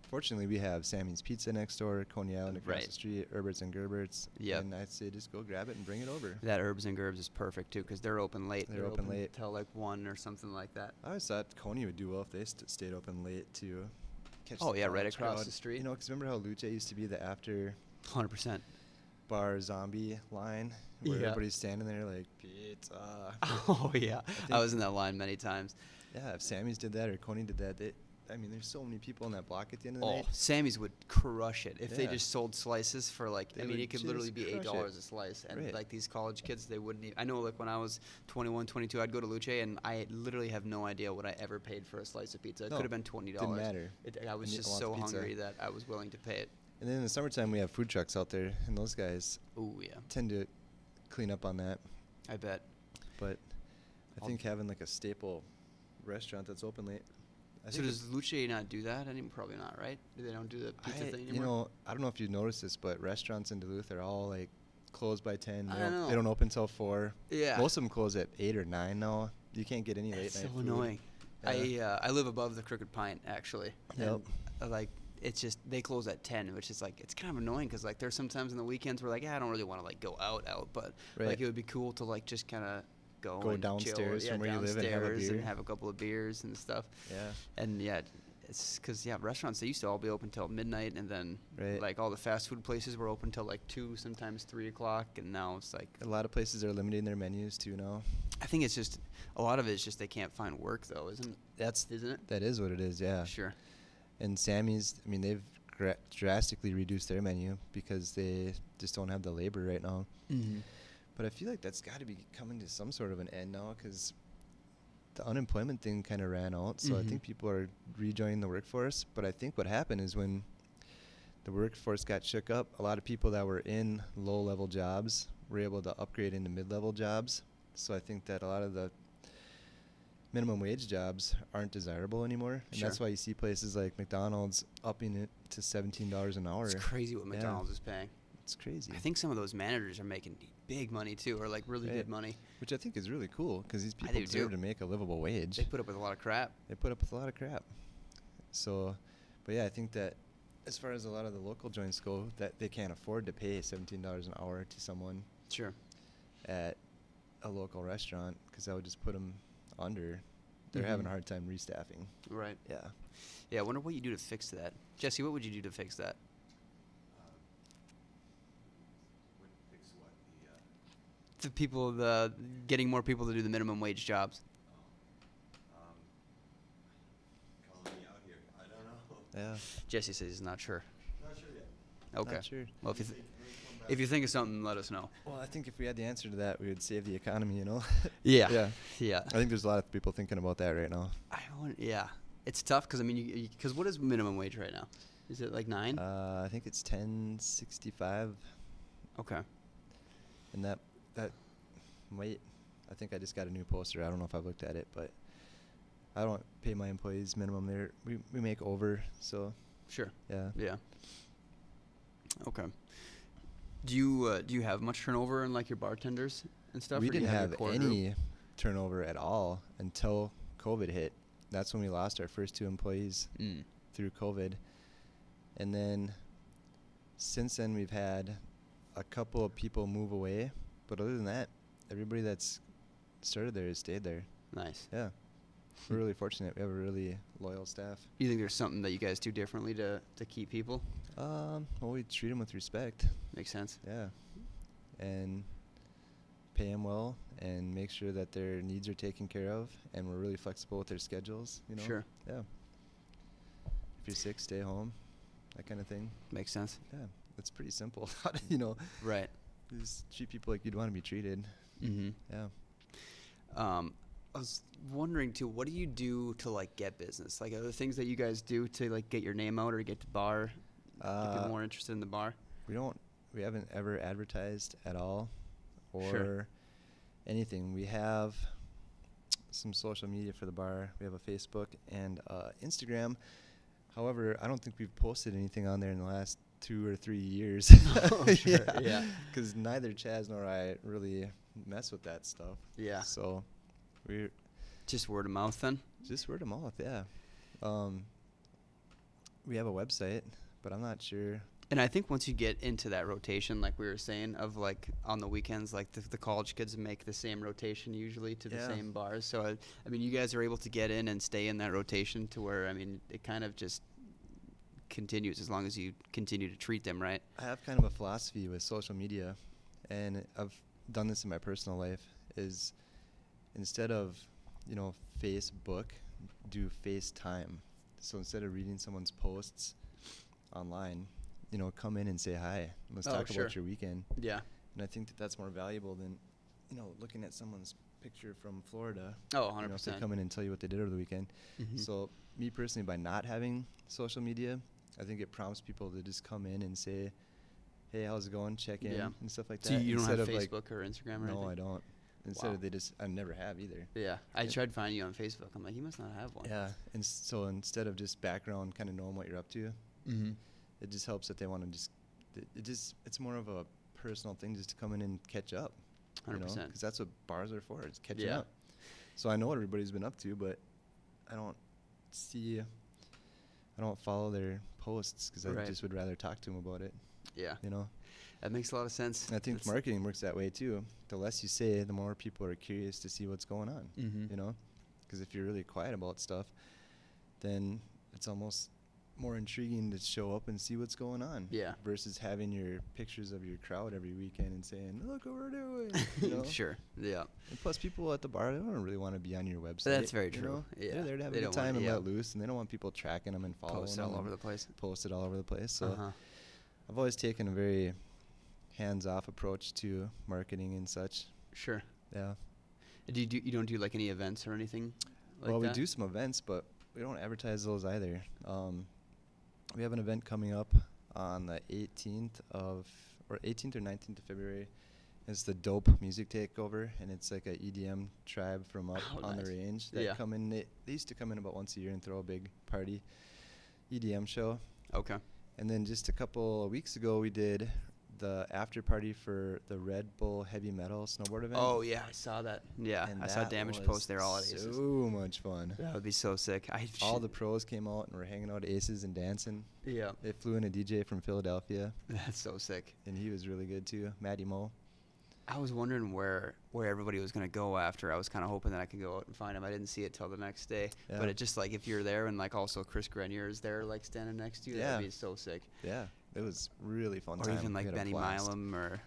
fortunately, we have Sammy's Pizza next door, Coney Island across Right. the street, Herbert's and Gerbert's. Yep. And I'd say just go grab it and bring it over. That Herbs and Gerbs is perfect, too, because they're open late. They're open late. Till, like, 1 or something like that. I always thought Coney would do well if they stayed open late to catch Oh, the yeah, right college across crowd. the street. You know, because remember how Luce used to be the after 100%. bar zombie line where Yeah. everybody's standing there like pizza. Oh, yeah. I think- was in that line many times. Yeah, if Sammy's did that or Coney did that, there's so many people on that block at the end of the Oh, night. Sammy's would crush it if they Yeah. just sold slices for, like, They I mean, would it could literally just be crush $8 it. a slice. And, Right. like, these college kids, they wouldn't even, I know, like, when I was 21, 22, I'd go to Luce, and I literally have no idea what I ever paid for a slice of pizza. It No, could have been $20. didn't matter. I was And you just want so the pizza. hungry that I was willing to pay it. And then in the summertime, we have food trucks out there, and those guys Ooh, yeah. tend to clean up on that. I bet. But I I'll- think having like a staple restaurant that's open late. I So think does Luce not do that anymore? Probably not, right? They don't do the pizza thing anymore? You know, I don't know if you've noticed this, but restaurants in Duluth are all like closed by 10. I know. They don't open till 4. Yeah. Most of them close at 8 or 9 now. You can't get any late It's night so food. annoying. Yeah. I live above the Crooked Pint, actually. Yep. And, like, it's just, they close at 10, which is, like, it's kind of annoying because, like, there's sometimes on the weekends where, like, yeah, I don't really want to, like, go out, but, Right. like, it would be cool to, like, just kind of go Go and downstairs chill, from where you live and have a downstairs beer. have a couple of beers and stuff. Yeah. And, yeah, it's because, yeah, restaurants, they used to all be open till midnight, and then, Right. like, all the fast food places were open till, like, 2, sometimes 3 o'clock, and now it's, like, A lot of places are limiting their menus too now. I think it's just, a lot of it is just they can't find work, though, isn't it? That is what it is, yeah. Sure. And Sammy's, I mean, they've drastically reduced their menu because they just don't have the labor right now. Mm-hmm. But I feel like that's got to be coming to some sort of an end now because the unemployment thing kind of ran out. So I Mhm. think people are rejoining the workforce. But I think what happened is when the workforce got shook up, a lot of people that were in low-level jobs were able to upgrade into mid-level jobs. So I think that a lot of the minimum wage jobs aren't desirable anymore. And that's Sure. why you see places like McDonald's upping it to $17 an hour. It's crazy what Yeah. McDonald's is paying. It's crazy. I think some of those managers are making big money too, or like really Right. good money. Which I think is really cool because these I people do deserve too. to make a livable wage. They put up with a lot of crap. They put up with a lot of crap. So, but yeah, I think that as far as a lot of the local joints go, that they can't afford to pay $17 an hour to someone Sure. at a local restaurant because that would just put them under. They're having a hard time restaffing. Right. Yeah. Yeah, I wonder what you do to fix that. Jesse, what would you do to fix that? Would fix what? The people, getting more people to do the minimum wage jobs. Calling me out here. I don't know. Yeah. Jesse says he's not sure. Not sure yet. Okay. Not sure. Well, if you, Let me come back. if you think of something, let us know. Well, I think if we had the answer to that, we would save the economy, you know? Yeah. Yeah. Yeah. I think there's a lot of people thinking about that right now. Yeah. It's tough because, I mean, because what is minimum wage right now? Is it like 9? I think it's 10.65, Okay. and that might. I think I just got a new poster. I don't know if I've looked at it, but I don't pay my employees minimum. We make over, so Sure. yeah. Yeah. Okay. Do you have much turnover in like your bartenders and stuff? We or do you didn't your have core any group? turnover at all until COVID hit. That's when we lost our first 2 employees through COVID. And then since then, we've had a couple of people move away. But other than that, everybody that's started there has stayed there. Nice. Yeah. We're really fortunate. We have a really loyal staff. Do you think there's something that you guys do differently to keep people? Well, we treat them with respect. Makes sense. Yeah. And pay them well and make sure that their needs are taken care of. And we're really flexible with their schedules, you know? Sure. Yeah. If you're sick, stay home. That kind of thing. Makes sense. Yeah. It's pretty simple. You know? Right. Just treat people like you'd want to be treated. Mm-hmm. Yeah. I was wondering too, what do you do to like get business? Like, are there things that you guys do to like get your name out or get to bar, get people more interested in the bar? We haven't ever advertised at all or Sure. anything. We have some social media for the bar. We have a Facebook and Instagram. However, I don't think we've posted anything on there in the last 2 or 3 years. Oh, sure. Yeah. Because neither Chaz nor I really mess with that stuff. Yeah. So we're Just word of mouth then? just word of mouth, yeah. We have a website, but I'm not sure. And I think once you get into that rotation, like we were saying, of like on the weekends, like the college kids make the same rotation usually to the Yeah. same bars. So, I mean, you guys are able to get in and stay in that rotation to where, I mean, it kind of just continues as long as you continue to treat them right. I have kind of a philosophy with social media, and I've done this in my personal life, is instead of, Facebook, do FaceTime. So instead of reading someone's posts online, come in and say hi. Let's Oh, talk sure. about your weekend. Yeah. And I think that that's more valuable than, looking at someone's picture from Florida. Oh, If 100%. they come in and tell you what they did over the weekend. Mhm. So me personally, by not having social media, I think it prompts people to just come in and say, hey, how's it going? Check in Yeah. and stuff like that. So you don't instead have of Facebook or Instagram or anything? No, I don't. Instead Wow. of I never have either. Yeah. I Yeah. tried finding you on Facebook. I'm like, you must not have one. Yeah, and so instead of just background, kind of knowing what you're up to, Mm-hmm. it just helps that they want to it's more of a personal thing just to come in and catch up. 100%. Because that's what bars are for. It's catching Yeah. up. So I know what everybody's been up to, but I don't follow their posts because I Right. just would rather talk to them about it. Yeah. You know. That makes a lot of sense. And I think That's- marketing works that way too. The less you say, the more people are curious to see what's going on. Mhm. You know, because if you're really quiet about stuff, then it's almost more intriguing to show up and see what's going on. Yeah. Versus having your pictures of your crowd every weekend and saying, "Look what we're doing." You know? Sure. Yeah. And plus, people at the bar, they don't really want to be on your website. That's very you true. know? Yeah. They're there to have They a don't good time want- and yeah. let loose, and they don't want people tracking them and following Post them. all and over the place. Post it all over the place. So Uh-huh. I've always taken a very hands-off approach to marketing and such. Sure. Yeah. You don't do like any events or anything like Well, that? we do some events, but we don't advertise those either. We have an event coming up on the 18th or 19th of February. It's the Dope Music Takeover, and it's like a EDM tribe from up Oh, on the nice. range that Yeah. come in. They used to come in about once a year and throw a big party EDM show. Okay. And then just a couple of weeks ago, we did the after party for the Red Bull Heavy Metal Snowboard event. Oh yeah, I saw that. Yeah, And I saw that Damage was post there all at Aces. so much fun. That would be so sick. All the pros came out and were hanging out at Aces and dancing. Yeah. They flew in a DJ from Philadelphia, That's so sick. and he was really good too, Matty Mo. I was wondering where everybody was gonna go after. I was kind of hoping that I could go out and find him. I didn't see it till the next day. Yeah. But it just like if you're there and like also Chris Grenier is there like standing next to you, Yeah. that'd be so sick. Yeah, it was really fun Or time. even We like had a Benny blast. Milam or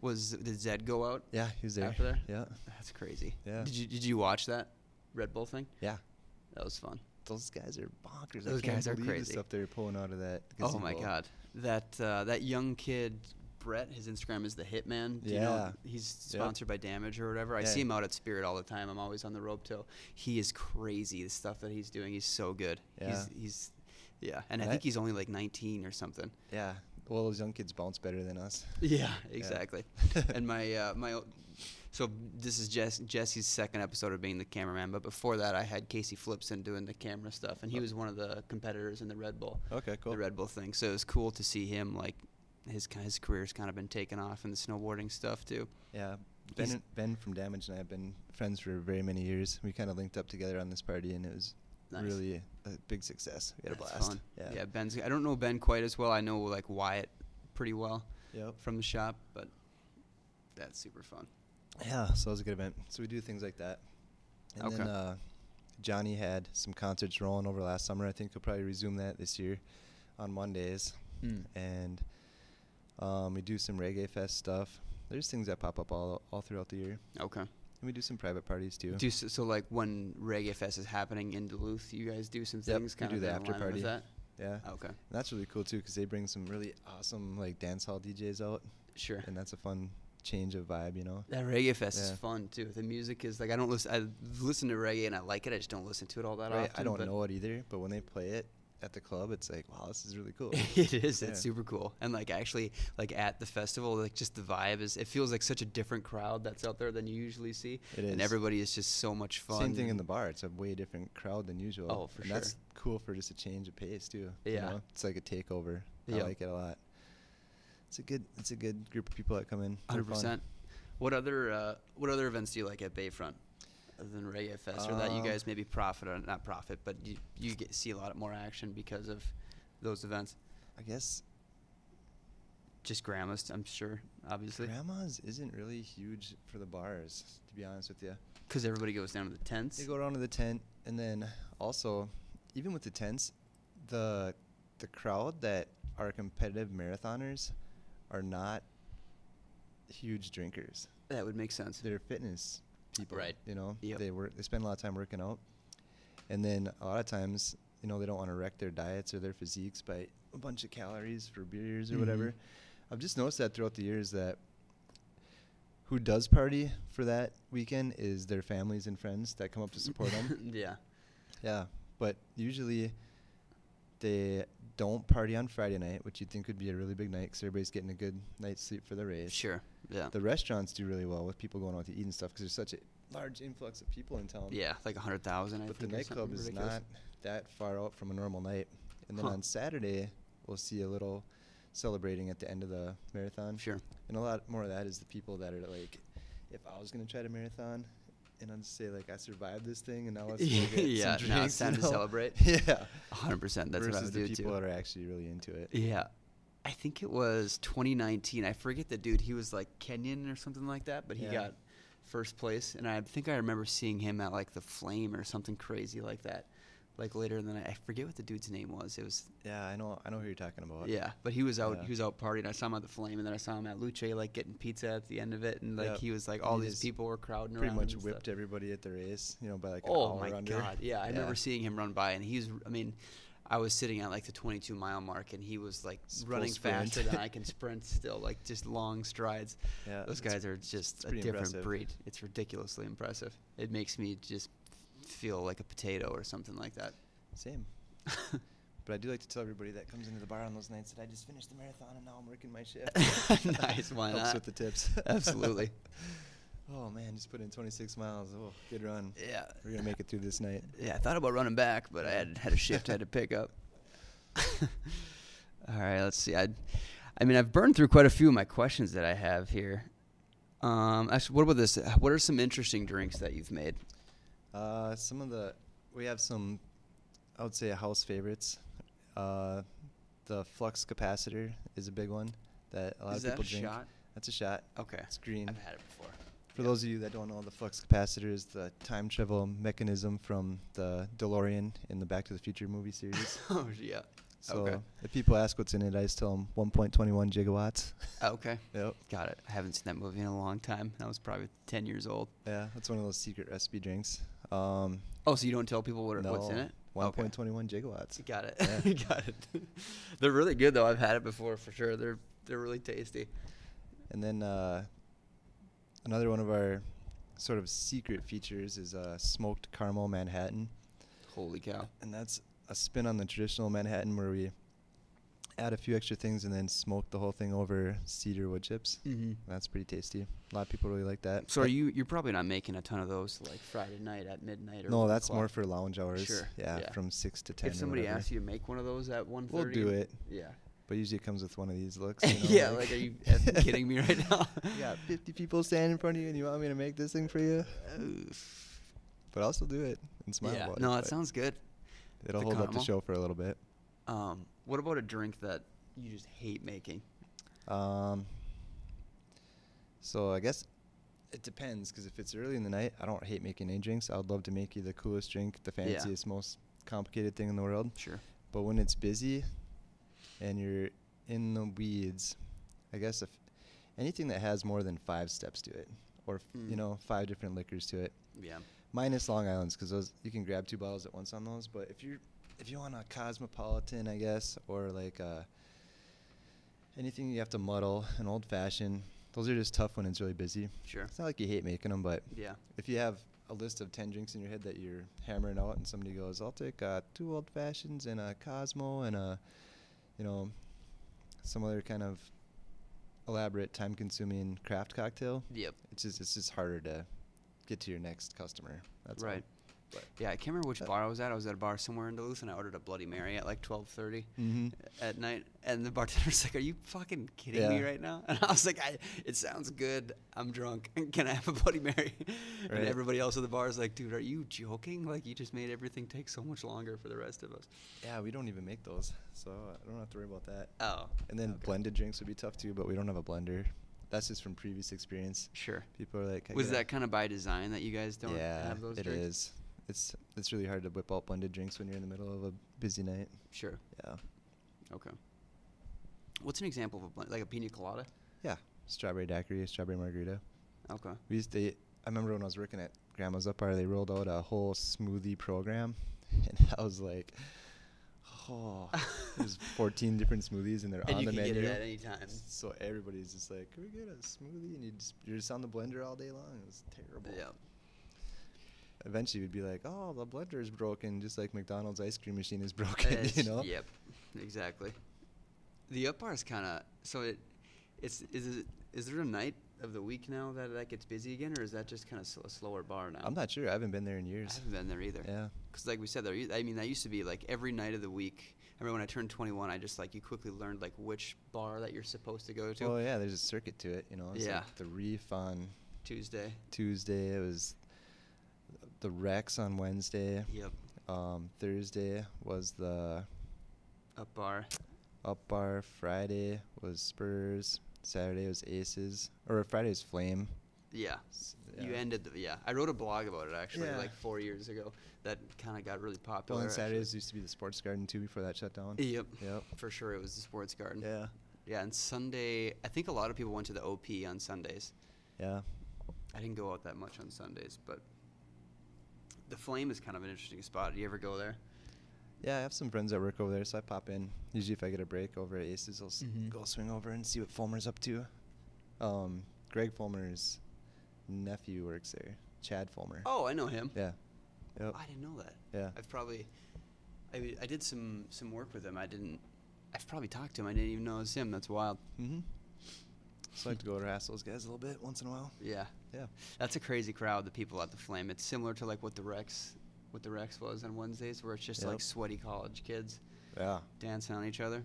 did Zed go out Yeah, he was there. after there? Yeah, That's crazy. Yeah. Did you watch that Red Bull thing? yeah. That was fun. Those guys are bonkers. Those I can't guys are believe the crazy. stuff they're pulling out of that. Oh my gazebo. God, that young kid. Brett, his Instagram is the Hitman. Do you know Yeah. he's sponsored by Damage or whatever. I Yeah. see him out at Spirit all the time. I'm always on the rope till. He is crazy. The stuff that he's doing, he's so good. Yeah. He's yeah, and I And think he's only like 19 or something. Yeah. Well, those young kids bounce better than us. Yeah, exactly. And so this is Jesse's second episode of being the cameraman, but before that I had Casey Flipson doing the camera stuff, and he was one of the competitors in the Red Bull. Okay, cool. The Red Bull thing. So it was cool to see him like his career's kind of been taken off in the snowboarding stuff too. Yeah. He's- Ben from Damage and I have been friends for very many years. We kind of linked up together on this party, and it was Nice. really a big success. We had a That's blast. fun. Yeah. Ben's. I don't know Ben quite as well. I know like Wyatt pretty well Yep. from the shop, but that's super fun. Yeah, so it was a good event. So we do things like that. And Okay. then Johnny had some concerts rolling over last summer. I think he'll probably resume that this year on Mondays. And we do some Reggae Fest stuff. There's things that pop up all throughout the year. Okay. And we do some private parties too. So like when Reggae Fest is happening in Duluth, you guys do some Yep, things we kind do of the in after alignment with party. that? Yeah. Okay. And that's really cool too, because they bring some really awesome like dance hall DJs out, Sure. and that's a fun change of vibe, you know. That Reggae Fest is Yeah. fun too. The music is like I listen to reggae and I like it. I just don't listen to it all that Right? often. I don't but know it either, but when they play it at the club, it's like, wow, this is really cool. It is. Yeah. It's super cool. And like actually, like at the festival, like just the vibe is. It feels like such a different crowd that's out there than you usually see. It is. And everybody is just so much fun. Same thing in the bar. It's a way different crowd than usual. Oh, for and sure. that's cool for just a change of pace too. Yeah. You know? It's like a takeover. I Yep. like it a lot. It's a good group of people that come in. They're 100%. What other events do you like at Bayfront other than Reggae Fest, or that you guys maybe not profit, but you see a lot more action because of those events? I guess Just Grandma's, I'm sure, obviously, Grandma's isn't really huge for the bars, to be honest with you. because everybody goes down to the tents. They go down to the tent, and then also, even with the tents, the crowd that are competitive marathoners are not huge drinkers. That would make sense. They're fitness people, Right. You know, Yep. they spend a lot of time working out, and then a lot of times, you know, they don't want to wreck their diets or their physiques by a bunch of calories for beers or Mhm. whatever. I've just noticed that throughout the years that who does party for that weekend is their families and friends that come up to support them. Yeah. Yeah, but usually they don't party on Friday night, which you'd think would be a really big night because everybody's getting a good night's sleep for the race. Sure. Yeah. The restaurants do really well with people going out to eat and stuff because there's such a large influx of people in town. Yeah, like 100,000. I But the think, or nightclub something is ridiculous. not that far out from a normal night. And then Huh. on Saturday, we'll see a little celebrating at the end of the marathon. Sure. And a lot more of that is the people that are like, if I was going to try to marathon, and I'd say, like, I survived this thing, and now let's go get Yeah, some now drinks. it's time you to know? celebrate. Yeah. 100%. That's what I Versus would the do people too. that are actually really into it. Yeah. I think it was 2019. I forget the dude. He was like Kenyan or something like that, but he Yeah. got first place. And I think I remember seeing him at like the Flame or something crazy like that. Like later in the night. I forget what the dude's name was. It was Yeah, I know who you're talking about. yeah, but he was out. Yeah. He was out partying. I saw him at the Flame, and then I saw him at Luce, like getting pizza at the end of it, and like Yep. he was like all He these just people were crowding Pretty around. much him and whipped stuff. everybody at the race, you know, by like an Oh hour my under. god! Yeah, I remember seeing him run by, and I was sitting at like the 22-mile mark, and he was like Full running sprint. faster than I can sprint still, like just long strides. Yeah, Those it's- guys are just a pretty different impressive. breed. It's ridiculously impressive. It makes me just feel like a potato or something like that. Same. But I do like to tell everybody that comes into the bar on those nights that I just finished the marathon and now I'm working my shift. Nice, why Helps not? with the tips. Absolutely. Oh man, just put in 26 miles. Oh, good run. Yeah. We're gonna make it through this night. Yeah, I thought about running back, but I had a shift I had to pick up. All right, let's see. I mean, I've burned through quite a few of my questions that I have here. Actually, what about this? What are some interesting drinks that you've made? We have some, I would say, house favorites. The flux capacitor is a big one that a lot Is of that people a drink. shot? That's a shot. Okay. It's green. I've had it before. For those of you that don't know, the flux capacitor is the time travel mechanism from the DeLorean in the Back to the Future movie series. Oh, yeah. So Okay. if people ask what's in it, I just tell them 1.21 gigawatts. Okay. Yep. Got it. I haven't seen that movie in a long time. I was probably 10 years old. Yeah, that's one of those secret recipe drinks. Oh, so you don't tell people what's in it? 1.21 gigawatts. Got it. Yeah. Got it. They're really good, though. I've had it before, for sure. They're really tasty. And then another one of our sort of secret features is smoked caramel Manhattan. Holy cow. And that's a spin on the traditional Manhattan where we add a few extra things and then smoke the whole thing over cedar wood chips. Mm-hmm. That's pretty tasty. A lot of people really like that. So you're probably not making a ton of those like Friday night at midnight or No, 1 that's o'clock. more for lounge hours. Sure. Yeah, from 6 to 10 If or somebody whatever. asks you to make one of those at 1:30, We'll do it. Yeah. But usually it comes with one of these looks. You know, Yeah, like are you effing kidding me right now? You got 50 people standing in front of you and you want me to make this thing for you? But I'll still do it and smile Yeah. about it. No, but that sounds good. It'll the hold up caramel. the show for a little bit. What about a drink that you just hate making? So I guess it depends, because if it's early in the night, I don't hate making any drinks. I would love to make you the coolest drink, the fanciest, most complicated thing in the world. Sure. But when it's busy and you're in the weeds, I guess if anything that has more than 5 steps to it, or 5 different liquors to it, Yeah. minus Long Island's, because those you can grab 2 bottles at once on those. But if you want a cosmopolitan, I guess, or like anything you have to muddle, an old fashioned, those are just tough when it's really busy. Sure. It's not like you hate making them, but Yeah. if you have a list of 10 drinks in your head that you're hammering out, and somebody goes, "I'll take 2 old fashions and a Cosmo and a, some other kind of elaborate, time-consuming craft cocktail," Yep. it's just harder to get to your next customer. That's all. Right. But Yeah, I can't remember which bar I was at. I was at a bar somewhere in Duluth, and I ordered a Bloody Mary at like 12:30 at night. And the bartender's like, "Are you fucking kidding me Yeah. right now?" And I was like, "It sounds good. I'm drunk. Can I have a Bloody Mary?" And Right. everybody else at the bar is like, "Dude, are you joking? Like, you just made everything take so much longer for the rest of us." Yeah, we don't even make those, so I don't have to worry about that. Oh. And then okay. blended drinks would be tough too, but we don't have a blender. That's just from previous experience. Sure. People are like, Was that kind of by design that you guys don't have those it drinks? is. It's really hard to whip out blended drinks when you're in the middle of a busy night. Sure. Yeah. Okay. What's an example of a blend? Like a pina colada? Yeah. Strawberry daiquiri, strawberry margarita. Okay. I remember when I was working at Grandma's Up Bar, they rolled out a whole smoothie program, and I was like, there's 14 different smoothies, and they're And on you the can menu. get it at any time. So everybody's just like, "Can we get a smoothie?" And you're just on the blender all day long. It was terrible. Yeah. Eventually, we'd be like, "Oh, the blender is broken," just like McDonald's ice cream machine is broken. You know? Yep. Exactly. The up bar is kind of is there a night of the week now that gets busy again, or is that just kind of a slower bar now? I'm not sure. I haven't been there in I years. haven't been there either. Yeah. Because like we said, that used to be like every night of the week. I remember when I turned 21, I just you quickly learned like which bar that you're supposed to go to. Oh yeah, there's a circuit to it. It's Yeah. like the Reef on Tuesday. Tuesday. It was the Rex on Wednesday. Yep. Thursday was the Up bar. Up Bar. Friday was Spurs. Saturday was Aces. Or Friday was Flame. Yeah. You Yeah. ended I wrote a blog about it actually Yeah. like 4 years ago that kind of got really popular. Well, and actually. Saturdays used to be the Sports Garden too before that shut down. Yep. Yep. For sure it was the Sports Garden. Yeah. Yeah, and Sunday, I think a lot of people went to the OP on Sundays. Yeah. I didn't go out that much on Sundays, but the Flame is kind of an interesting spot. Do you ever go there? Yeah, I have some friends that work over there, so I pop in. Usually if I get a break over at Aces, I'll Mhm. go swing over and see what Fulmer's up to. Greg Fulmer's nephew works there, Chad Fulmer. Oh, I know him. Yeah. Yep. I didn't know that. Yeah. I did some work with him. I've probably talked to him. I didn't even know it was him. That's wild. Mm-hmm. So I like to go harass those guys a little bit once in a while. Yeah. Yeah. That's a crazy crowd, the people at the Flame. It's similar to like what the Rex was on Wednesdays, where it's just Yep. like sweaty college kids Yeah. dancing on each other.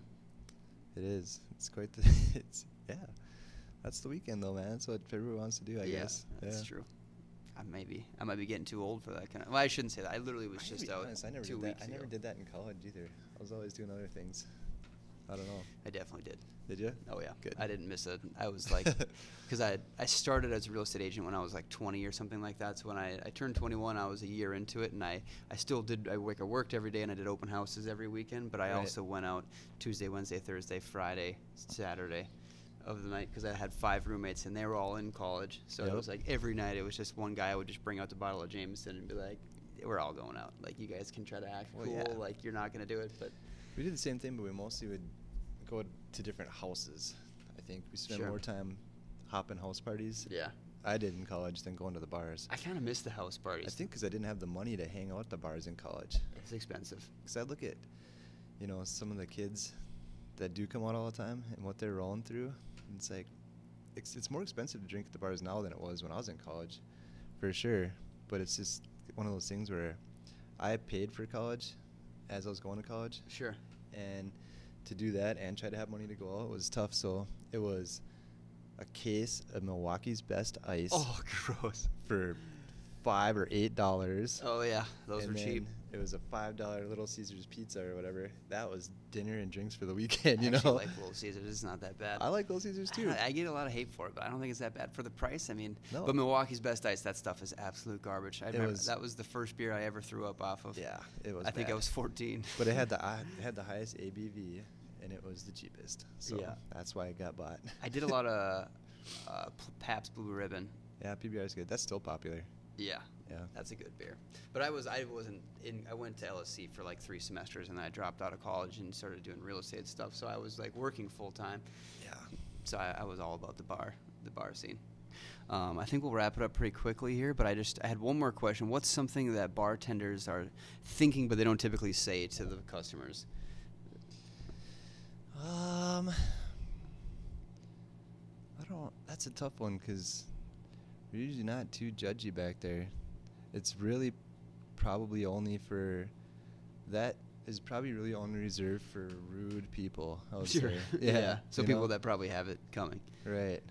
It is. It's quite the. Yeah. That's the weekend though, man. That's what everyone wants to do, I guess. That's true. I might be getting too old for that kind of. Well, I shouldn't say that. I literally was I just gotta be out honest, I never 2 did that. weeks I ago. never did that in college either. I was always doing other things. I don't know. I definitely did. Did you? Oh yeah, Good. I didn't miss it. I was like, because I started as a real estate agent when I was like 20 or something like that. So when I turned 21, I was a year into it, and I still did. I worked every day, and I did open houses every weekend. But I Right. also went out Tuesday, Wednesday, Thursday, Friday, Saturday of the night because I had 5 roommates, and they were all in college. So it Yep. was like every night it was just one guy would just bring out the bottle of Jameson and be like, "We're all going out. Like you guys can try to act Well, cool, yeah. like you're not gonna do it, but." We did the same thing, but we mostly would go to different houses. I think we spent Sure. more time hopping house parties. Yeah. I did in college than going to the bars. I kind of miss the house parties. I think because I didn't have the money to hang out at the bars in college. It's expensive. Because I look at, some of the kids that do come out all the time and what they're rolling through. And it's like, it's more expensive to drink at the bars now than it was when I was in college, for sure. But it's just one of those things where I paid for college as I was going to college. Sure. And to do that and try to have money to go out was tough. So it was a case of Milwaukee's Best Ice Oh, gross. for $5 or $8. Oh yeah, those And were cheap. then it was a $5 Little Caesars pizza or whatever. That was dinner and drinks for the weekend. I You actually know, like Little Caesars. It's not that bad. I like Little Caesars too. I get a lot of hate for it, but I don't think it's that bad for the price. I mean, No. but Milwaukee's Best Ice, that stuff is absolute garbage. I remember was- that was the first beer I ever threw up off of. Yeah, it was. I think I bad. was 14. But it had the highest ABV, and it was the cheapest. So Yeah. that's why it got bought. I did a lot of Pabst Blue Ribbon. Yeah, PBR is good. That's still popular. Yeah. Yeah. That's a good beer. But I went to LSC for like 3 semesters, and then I dropped out of college and started doing real estate stuff. So I was like working full time. Yeah. So I was all about the bar scene. I think we'll wrap it up pretty quickly here, but I had one more question. What's something that bartenders are thinking but they don't typically say to the customers? I don't. That's a tough one because we're usually not too judgy back there. It's really probably only for that is probably really only reserved for rude people. I would say. Yeah. So you people know? that probably have it coming. Right.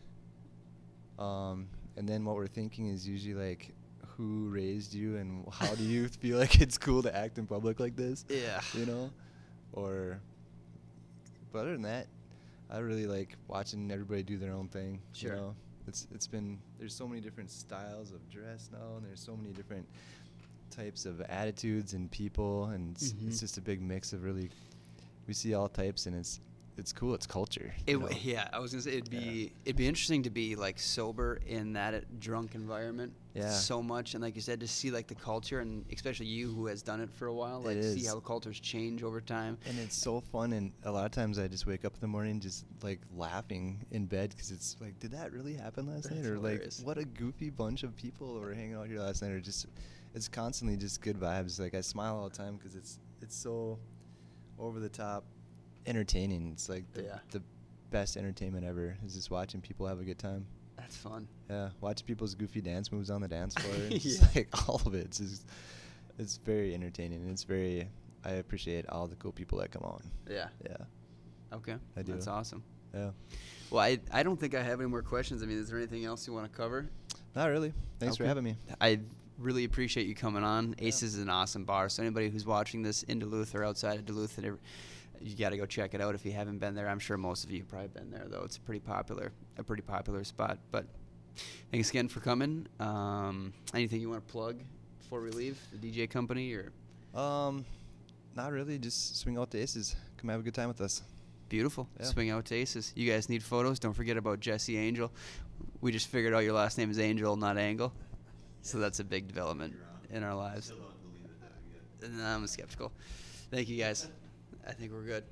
And then what we're thinking is usually like, who raised you and how do you feel like it's cool to act in public like this? Yeah. You know? But other than that, I really like watching everybody do their own thing. Sure. You know? There's so many different styles of dress now, and there's so many different types of attitudes and people, and it's just a big mix of really, we see all types, and it's cool. It's culture. Yeah, I was gonna say it'd be interesting to be like sober in that drunk environment. Yeah. So much, and like you said, to see like the culture, and especially you who has done it for a while, like see how cultures change over time. And it's so fun, and a lot of times I just wake up in the morning just like laughing in bed because it's like, did that really happen last night? That's Or hilarious. like, what a goofy bunch of people were hanging out here last night. Or just, it's constantly just good vibes. Like I smile all the time because it's so over the top entertaining. It's like the best entertainment ever is just watching people have a good time. That's fun. Yeah, watching people's goofy dance moves on the dance floor. It's Yeah. just like all of it. It's very entertaining. And I appreciate all the cool people that come on. Yeah. Yeah. Okay. I do. That's awesome. Yeah. Well, I don't think I have any more questions. I mean, is there anything else you want to cover? Not really. Thanks for Okay. having me. I really appreciate you coming on. Aces is an awesome bar. So anybody who's watching this in Duluth or outside of Duluth, you got to go check it out if you haven't been there. I'm sure most of you have probably been there, though. It's a pretty popular spot. But thanks again for coming. Anything you want to plug before we leave? The DJ company or? Not really. Just swing out the Aces. Come have a good time with us. Beautiful. Yeah. Swing out to Aces. You guys need photos. Don't forget about Jesse Angel. We just figured out your last name is Angel, not Angle. So that's a big development in our lives. Still don't believe it though yet. I'm skeptical. Thank you, guys. I think we're good.